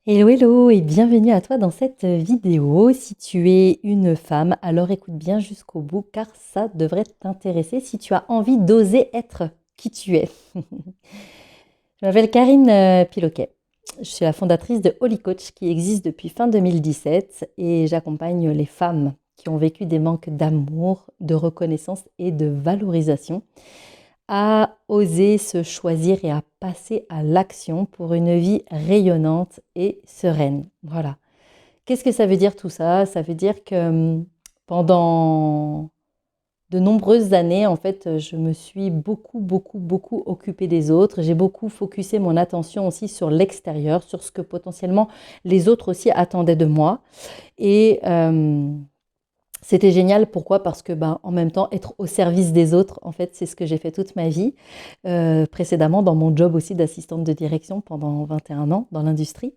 Hello, hello et bienvenue à toi dans cette vidéo. Si tu es une femme, alors écoute bien jusqu'au bout car ça devrait t'intéresser si tu as envie d'oser être qui tu es. Je m'appelle Karine Piloquet. Je suis la fondatrice de Holy Coach qui existe depuis fin 2017 et j'accompagne les femmes qui ont vécu des manques d'amour, de reconnaissance et de valorisation à oser se choisir et à passer à l'action pour une vie rayonnante et sereine. Voilà. Qu'est-ce que ça veut dire tout ça? Ça veut dire que pendant de nombreuses années, en fait, je me suis beaucoup occupée des autres. J'ai beaucoup focusé mon attention aussi sur l'extérieur, sur ce que potentiellement les autres aussi attendaient de moi. Et c'était génial. Pourquoi? Parce que, ben, en même temps, être au service des autres, en fait, c'est ce que j'ai fait toute ma vie. Précédemment, dans mon job aussi d'assistante de direction pendant 21 ans dans l'industrie.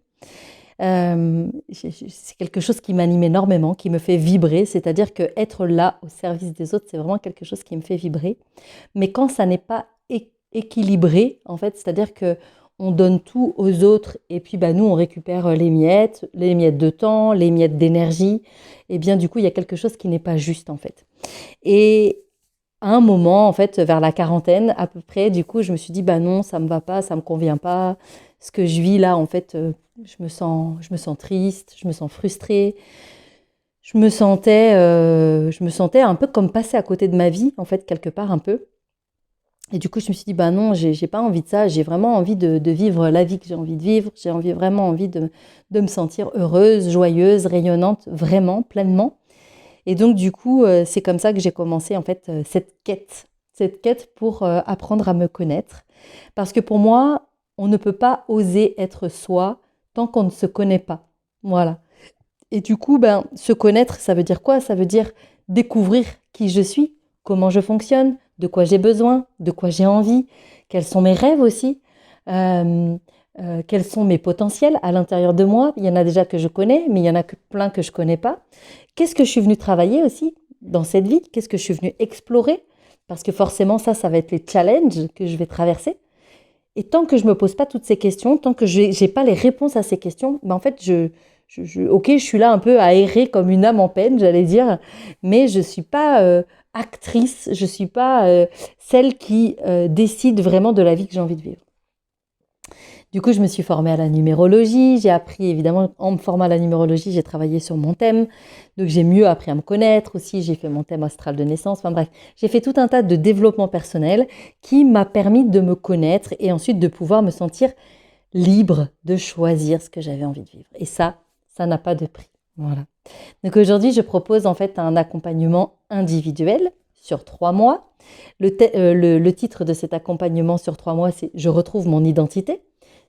C'est quelque chose qui m'anime énormément, qui me fait vibrer. C'est-à-dire que être là au service des autres, c'est vraiment quelque chose qui me fait vibrer. Mais quand ça n'est pas équilibré, en fait, c'est-à-dire que on donne tout aux autres et puis bah, nous, on récupère les miettes de temps, les miettes d'énergie. Et bien, du coup, il y a quelque chose qui n'est pas juste, en fait. Et à un moment, en fait, vers la quarantaine à peu près, du coup, je me suis dit, bah non, ça me va pas, ça me convient pas. Ce que je vis là, en fait, je me sens triste, je me sens frustrée. Je me sentais un peu comme passer à côté de ma vie, en fait, quelque part un peu. Et du coup, je me suis dit, bah non, j'ai pas envie de ça. J'ai vraiment envie de vivre la vie que j'ai envie de vivre. Vraiment envie de me sentir heureuse, joyeuse, rayonnante, vraiment, pleinement. Et donc, du coup, c'est comme ça que j'ai commencé, en fait, cette quête pour apprendre à me connaître. Parce que pour moi, on ne peut pas oser être soi tant qu'on ne se connaît pas. Voilà. Et du coup, ben, se connaître, ça veut dire quoi? Ça veut dire découvrir qui je suis, comment je fonctionne, de quoi j'ai besoin, de quoi j'ai envie, quels sont mes rêves aussi, euh, quels sont mes potentiels à l'intérieur de moi. Il y en a déjà que je connais, mais il y en a plein que je ne connais pas. Qu'est-ce que je suis venue travailler aussi dans cette vie? Qu'est-ce que je suis venue explorer? Parce que forcément, ça va être les challenges que je vais traverser. Et tant que je me pose pas toutes ces questions, tant que j'ai pas les réponses à ces questions, ben en fait, ok, je suis là un peu à errer comme une âme en peine, j'allais dire, mais je suis pas actrice, je suis pas celle qui décide vraiment de la vie que j'ai envie de vivre. Du coup, je me suis formée à la numérologie. J'ai appris, évidemment, en me formant à la numérologie, j'ai travaillé sur mon thème. Donc, j'ai mieux appris à me connaître aussi. J'ai fait mon thème astral de naissance. Enfin bref, j'ai fait tout un tas de développement personnel qui m'a permis de me connaître et ensuite de pouvoir me sentir libre de choisir ce que j'avais envie de vivre. Et ça n'a pas de prix. Voilà. Donc aujourd'hui, je propose en fait un accompagnement individuel sur 3 mois. Le titre de cet accompagnement sur 3 mois, c'est Je retrouve mon identité.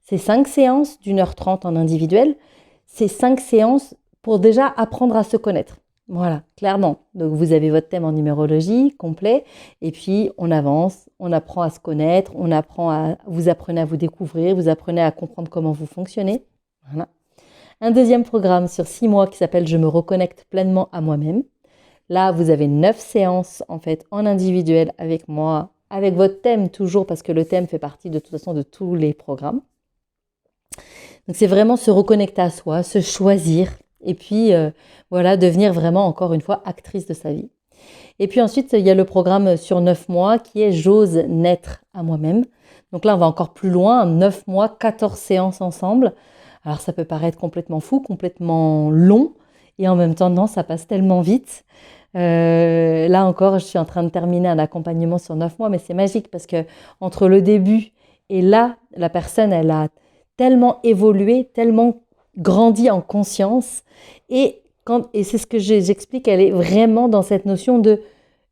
C'est 5 séances d'1h30 en individuel. C'est 5 séances pour déjà apprendre à se connaître. Voilà, clairement. Donc vous avez votre thème en numérologie complet et puis on avance, on apprend à se connaître, vous apprenez à vous découvrir, vous apprenez à comprendre comment vous fonctionnez. Voilà. Un deuxième programme sur 6 mois qui s'appelle Je me reconnecte pleinement à moi-même. Là, vous avez 9 séances en fait en individuel avec moi, avec votre thème toujours parce que le thème fait partie de toute façon de tous les programmes. Donc c'est vraiment se reconnecter à soi, se choisir et puis voilà, devenir vraiment encore une fois actrice de sa vie. Et puis ensuite, il y a le programme sur 9 mois qui est J'ose naître à moi-même. Donc là, on va encore plus loin, 9 mois, 14 séances ensemble. Alors ça peut paraître complètement fou, complètement long, et en même temps, non, ça passe tellement vite. Là encore, je suis en train de terminer un accompagnement sur 9 mois, mais c'est magique parce que entre le début et là, la personne, elle a tellement évolué, tellement grandi en conscience. Et c'est ce que j'explique, elle est vraiment dans cette notion de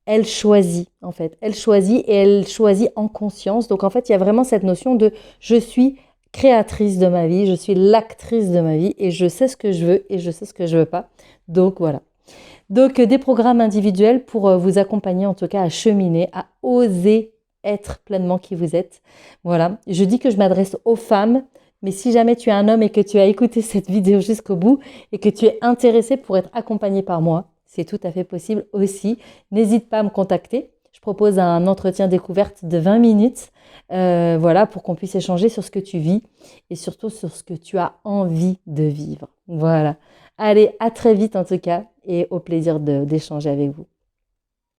elle choisit en fait. Elle choisit et elle choisit en conscience. Donc en fait, il y a vraiment cette notion de je suis créatrice de ma vie, je suis l'actrice de ma vie et je sais ce que je veux et je sais ce que je veux pas. Donc voilà. Donc des programmes individuels pour vous accompagner en tout cas à cheminer, à oser être pleinement qui vous êtes. Voilà. Je dis que je m'adresse aux femmes, mais si jamais tu es un homme et que tu as écouté cette vidéo jusqu'au bout et que tu es intéressé pour être accompagné par moi, c'est tout à fait possible aussi. N'hésite pas à me contacter je propose un entretien découverte de 20 minutes, voilà, pour qu'on puisse échanger sur ce que tu vis et surtout sur ce que tu as envie de vivre. Voilà. Allez, à très vite en tout cas et au plaisir d'échanger avec vous.